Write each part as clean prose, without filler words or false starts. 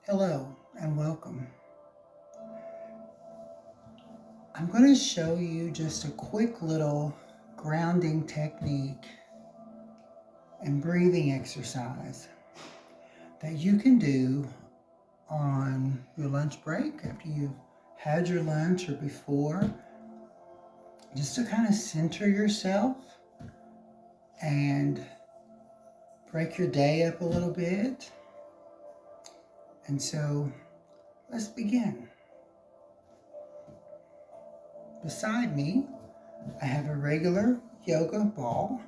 Hello and welcome. I'm going to show you just a quick little grounding technique and breathing exercise that you can do on your lunch break after you've had your lunch or before, just to kind of center yourself and break your day up a little bit. And so let's begin. Beside me, I have a regular yoga ball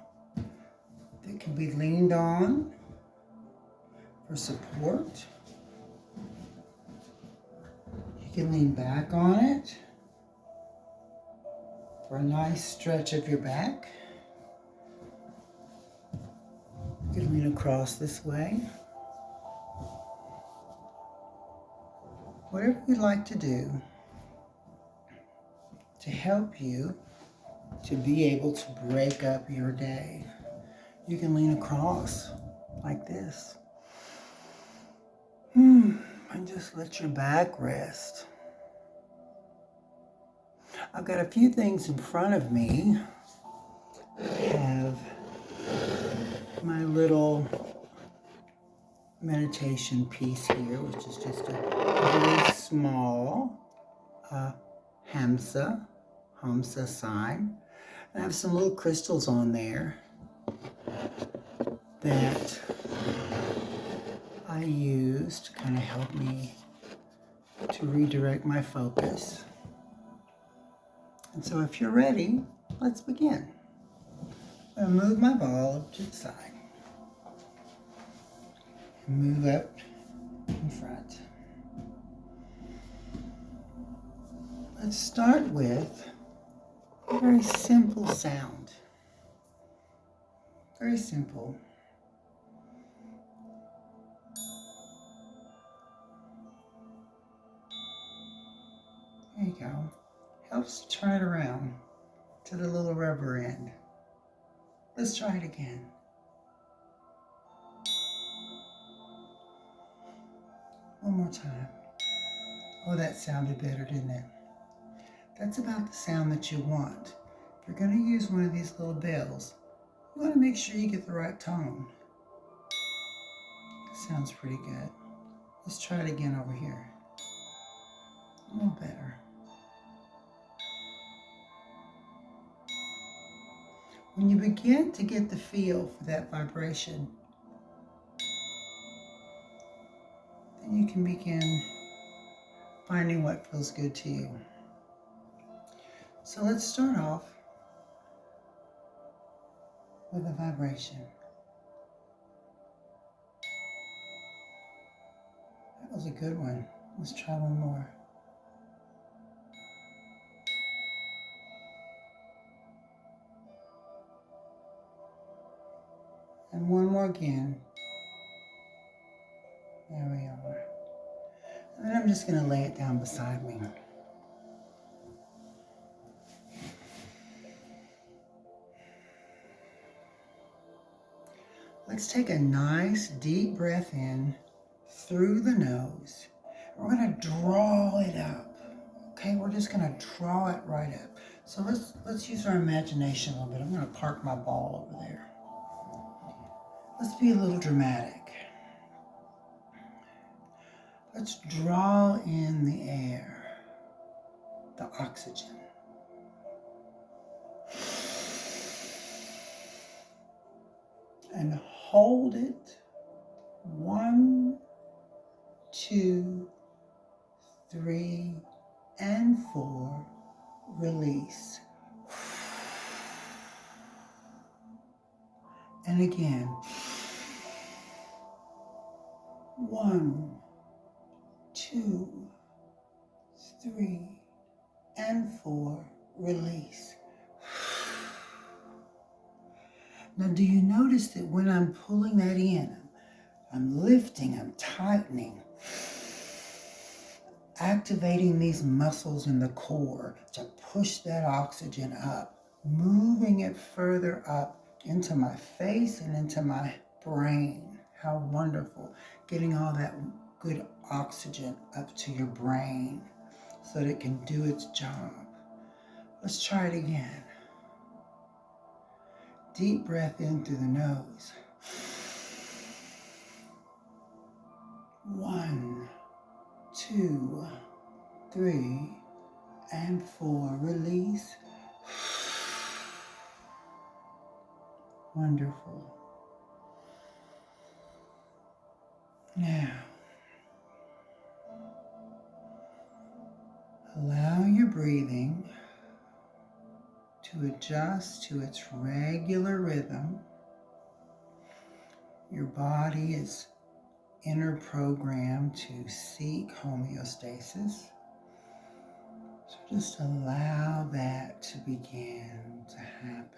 that can be leaned on for support. You can lean back on it for a nice stretch of your back. You can lean across this way. Whatever you'd like to do to help you to be able to break up your day. You can lean across like this. And just let your back rest. I've got a few things in front of me. I have my little meditation piece here, which is just a really small Hamsa sign. I have some little crystals on there that I use to kind of help me to redirect my focus. And so if you're ready, let's begin. I'm going to move my ball up to the side and move up in front. Let's start with a very simple sound. Very simple. There you go. Helps to turn it around to the little rubber end. Let's try it again. One more time. Oh, that sounded better, didn't it? That's about the sound that you want. If you're going to use one of these little bells, you want to make sure you get the right tone. Sounds pretty good. Let's try it again over here. A little better. When you begin to get the feel for that vibration, then you can begin finding what feels good to you. So let's start off with a vibration. That was a good one. Let's try one more. And one more again. There we are. And then I'm just going to lay it down beside me. Let's take a nice deep breath in through the nose. We're going to draw it up. Okay, we're just going to draw it right up. So let's use our imagination a little bit. I'm going to park my ball over there. Let's be a little dramatic. Let's draw in the air, the oxygen. And hold it. 1, 2, 3, and 4. Release. And again. 1, 2, 3, and 4. Release. Now, do you notice that when I'm pulling that in, I'm lifting, I'm tightening, activating these muscles in the core to push that oxygen up, moving it further up into my face and into my brain. How wonderful. Getting all that good oxygen up to your brain so that it can do its job. Let's try it again. Deep breath in through the nose. 1, 2, 3, and 4. Release. Wonderful. Now, allow your breathing to adjust to its regular rhythm. Your body is inner programmed to seek homeostasis. So just allow that to begin to happen.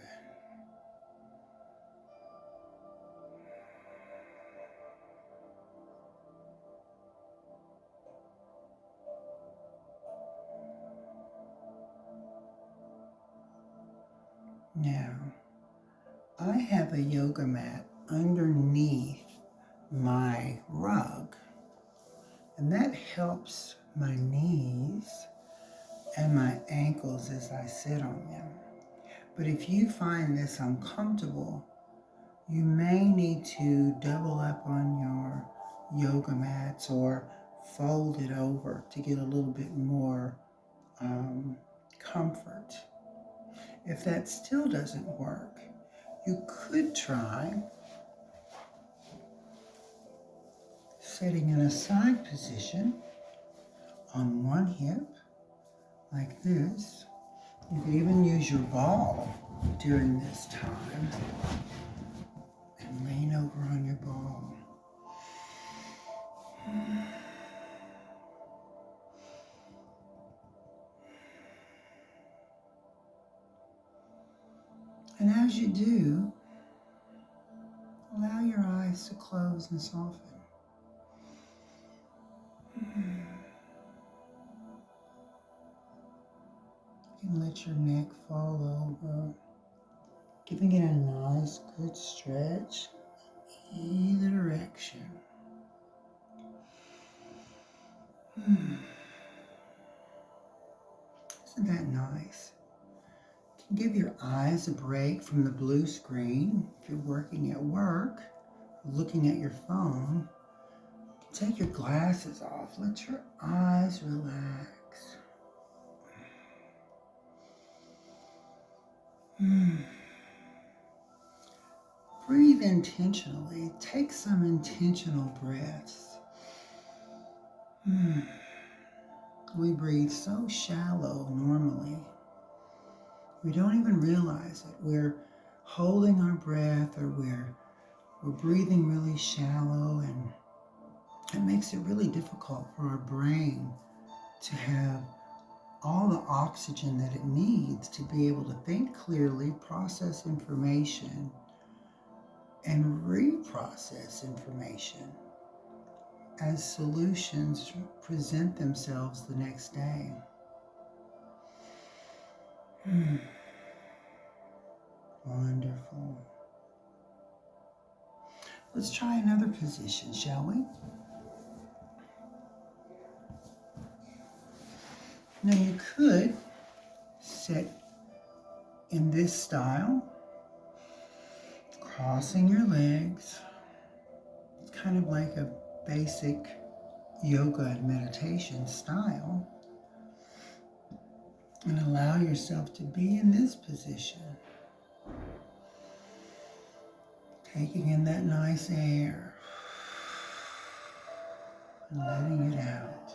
Now, I have a yoga mat underneath my rug, and that helps my knees and my ankles as I sit on them. But if you find this uncomfortable, you may need to double up on your yoga mats or fold it over to get a little bit more comfort. If that still doesn't work, you could try sitting in a side position on one hip, like this. You could even use your ball during this time and lean over on your ball. And as you do, allow your eyes to close and soften. You can let your neck fall over, giving it a nice, good stretch in either direction. Isn't that nice? You can give your eyes a break from the blue screen. If you're working at work, looking at your phone, take your glasses off. Let your eyes relax. Breathe intentionally. Take some intentional breaths. We breathe so shallow normally. We don't even realize it. We're holding our breath, or we're breathing really shallow, and it makes it really difficult for our brain to have all the oxygen that it needs to be able to think clearly, process information, and reprocess information as solutions present themselves the next day. Wonderful. Let's try another position, shall we? Now you could sit in this style, crossing your legs. It's kind of like a basic yoga and meditation style. And allow yourself to be in this position. Taking in that nice air and letting it out.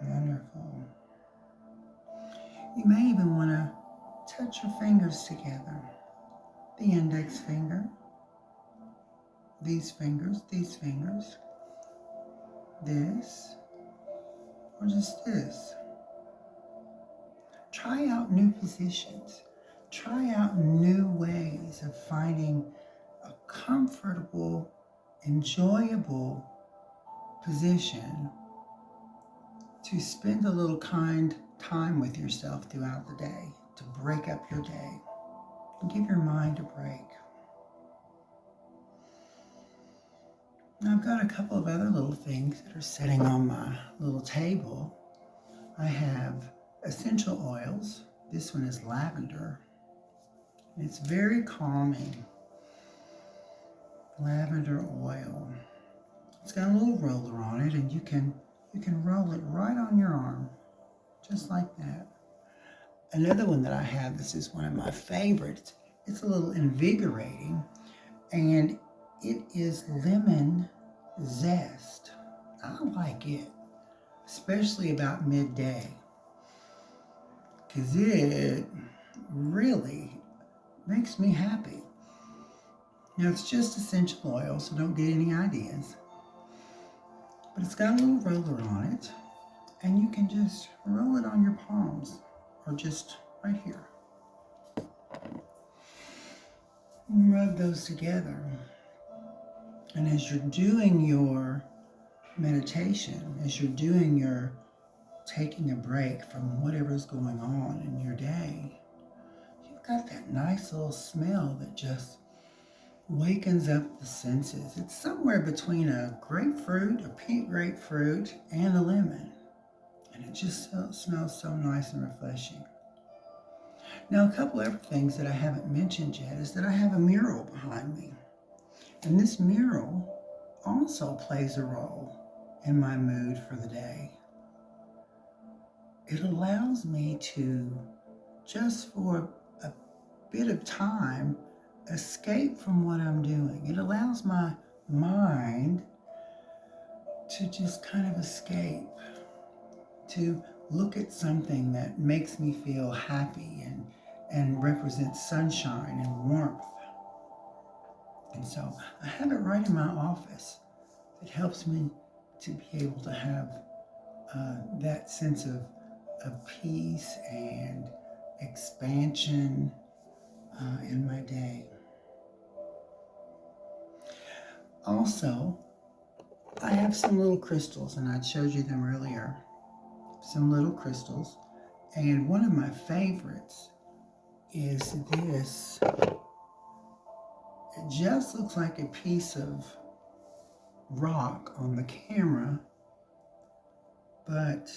Wonderful. You may even want to touch your fingers together. The index finger, these fingers, this, or just this. Try out new positions. Try out new ways of finding a comfortable, enjoyable position to spend a little kind time with yourself throughout the day, to break up your day and give your mind a break. Now I've got a couple of other little things that are sitting on my little table. I have essential oils. This one is lavender. It's very calming. Lavender oil. It's got a little roller on it, and you can roll it right on your arm, just like that. Another one that I have, this is one of my favorites. It's a little invigorating, and it is lemon zest. I like it, especially about midday, because it really makes me happy. Now, it's just essential oil, so don't get any ideas. But it's got a little roller on it, and you can just roll it on your palms, or just right here. And rub those together. And as you're doing your meditation, as you're doing your taking a break from whatever's going on in your day, you've got that nice little smell that just wakens up the senses. It's somewhere between a grapefruit, a pink grapefruit, and a lemon. And it just smells so nice and refreshing. Now, a couple other things that I haven't mentioned yet is that I have a mural behind me. And this mural also plays a role in my mood for the day. It allows me to, just for a bit of time, escape from what I'm doing. It allows my mind to just kind of escape, to look at something that makes me feel happy and represents sunshine and warmth. And so I have it right in my office. It helps me to be able to have that sense of peace and expansion in my day. Also, I have some little crystals, and I showed you them earlier. Some little crystals. And one of my favorites is this. It just looks like a piece of rock on the camera, but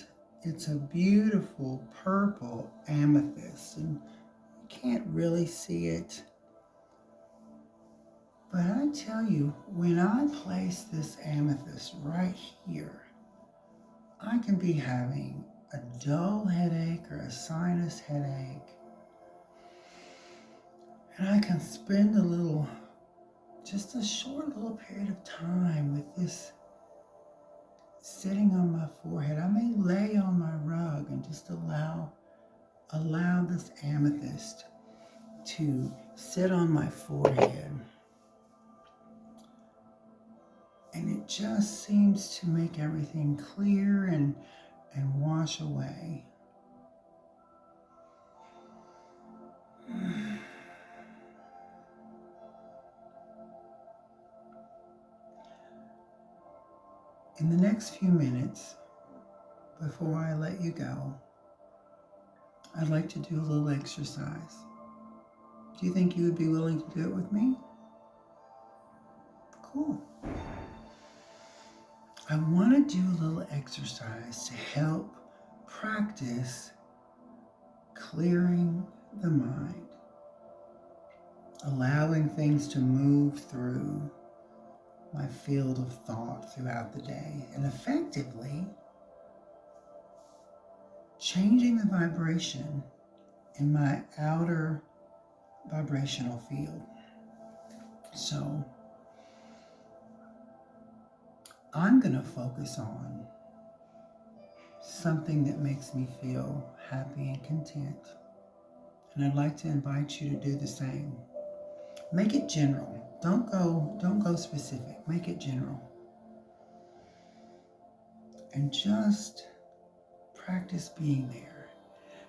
it's a beautiful purple amethyst, and you can't really see it. But I tell you, when I place this amethyst right here, I can be having a dull headache or a sinus headache, and I can spend just a short little period of time with this sitting on my forehead. I may lay on my rug and just allow this amethyst to sit on my forehead. And it just seems to make everything clear and wash away. In the next few minutes, before I let you go, I'd like to do a little exercise. Do you think you would be willing to do it with me? Cool. I want to do a little exercise to help practice clearing the mind, allowing things to move through my field of thought throughout the day, and effectively changing the vibration in my outer vibrational field. So I'm going to focus on something that makes me feel happy and content. And I'd like to invite you to do the same. Make it general. Don't go specific. Make it general. And just practice being there.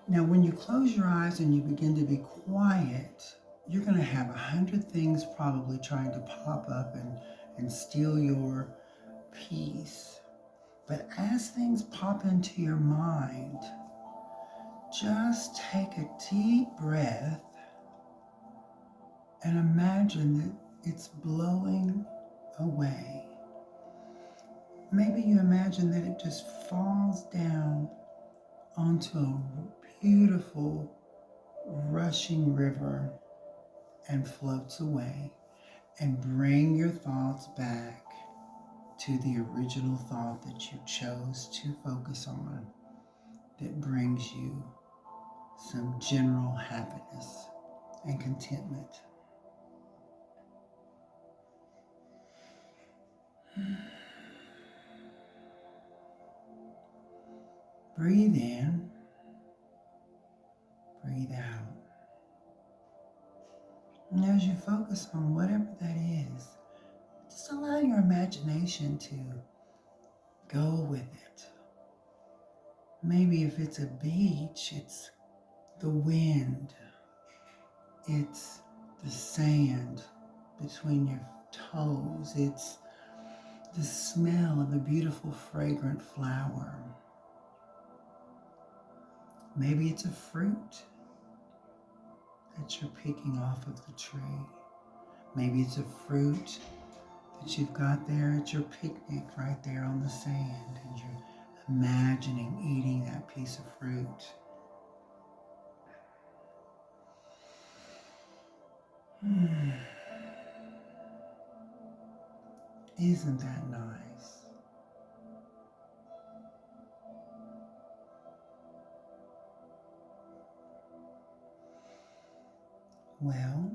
Now, when you close your eyes and you begin to be quiet, you're going to have 100 things probably trying to pop up and steal your peace. But as things pop into your mind, just take a deep breath and imagine that it's blowing away. maybe you imagine that it just falls down onto a beautiful rushing river and floats away, and bring your thoughts back to the original thought that you chose to focus on, that brings you some general happiness and contentment. Breathe in, breathe out. And as you focus on whatever that is, just allow your imagination to go with it. Maybe if it's a beach, it's the wind, it's the sand between your toes, it's the smell of a beautiful fragrant flower. Maybe it's a fruit that you're picking off of the tree. Maybe it's a fruit that you've got there at your picnic right there on the sand, and you're imagining eating that piece of fruit. Isn't that nice? Well,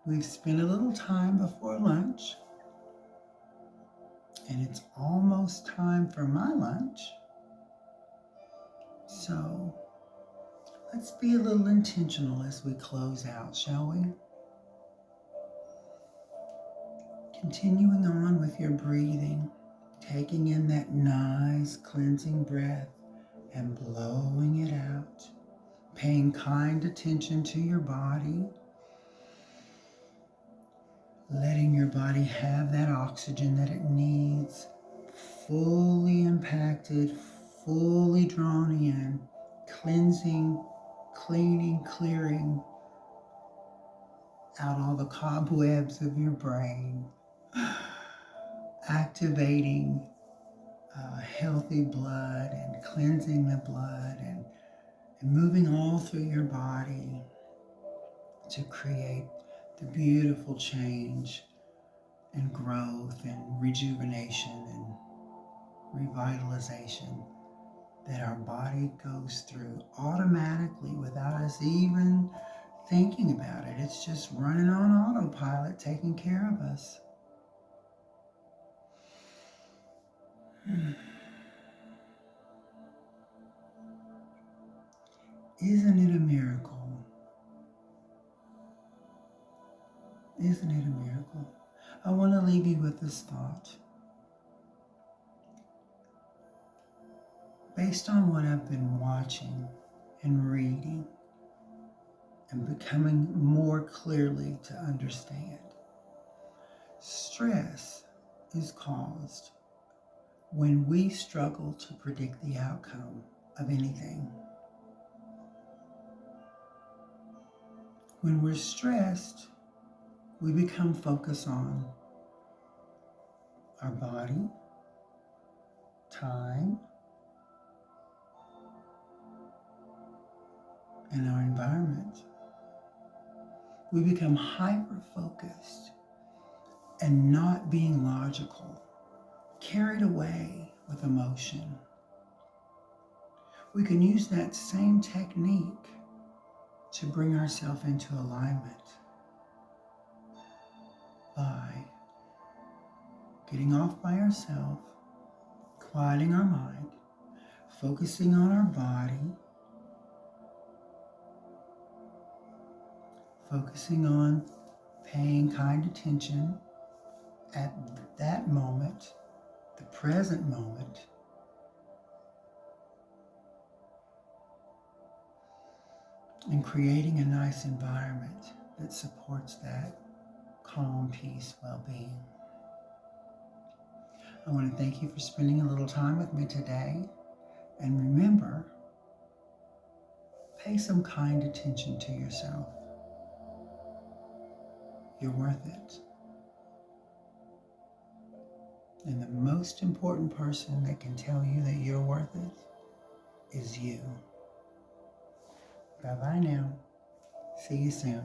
we've spent a little time before lunch, and it's almost time for my lunch. So let's be a little intentional as we close out, shall we? Continuing on with your breathing, taking in that nice cleansing breath and blowing it out, paying kind attention to your body, letting your body have that oxygen that it needs, fully impacted, fully drawn in, cleansing, cleaning, clearing out all the cobwebs of your brain, activating healthy blood and cleansing the blood and moving all through your body to create the beautiful change and growth and rejuvenation and revitalization that our body goes through automatically without us even thinking about it. It's just running on autopilot, taking care of us. Isn't it a miracle? Isn't it a miracle? I want to leave you with this thought. Based on what I've been watching and reading and becoming more clearly to understand, stress is caused when we struggle to predict the outcome of anything. When we're stressed, we become focused on our body, time, and our environment. We become hyper-focused and not being logical, carried away with emotion. We can use that same technique to bring ourselves into alignment by getting off by ourselves, quieting our mind, focusing on our body, focusing on paying kind attention at that moment, the present moment, and creating a nice environment that supports that calm, peace, well-being. I want to thank you for spending a little time with me today. And remember, pay some kind attention to yourself. You're worth it. And the most important person that can tell you that you're worth it is you. Bye-bye now. See you soon.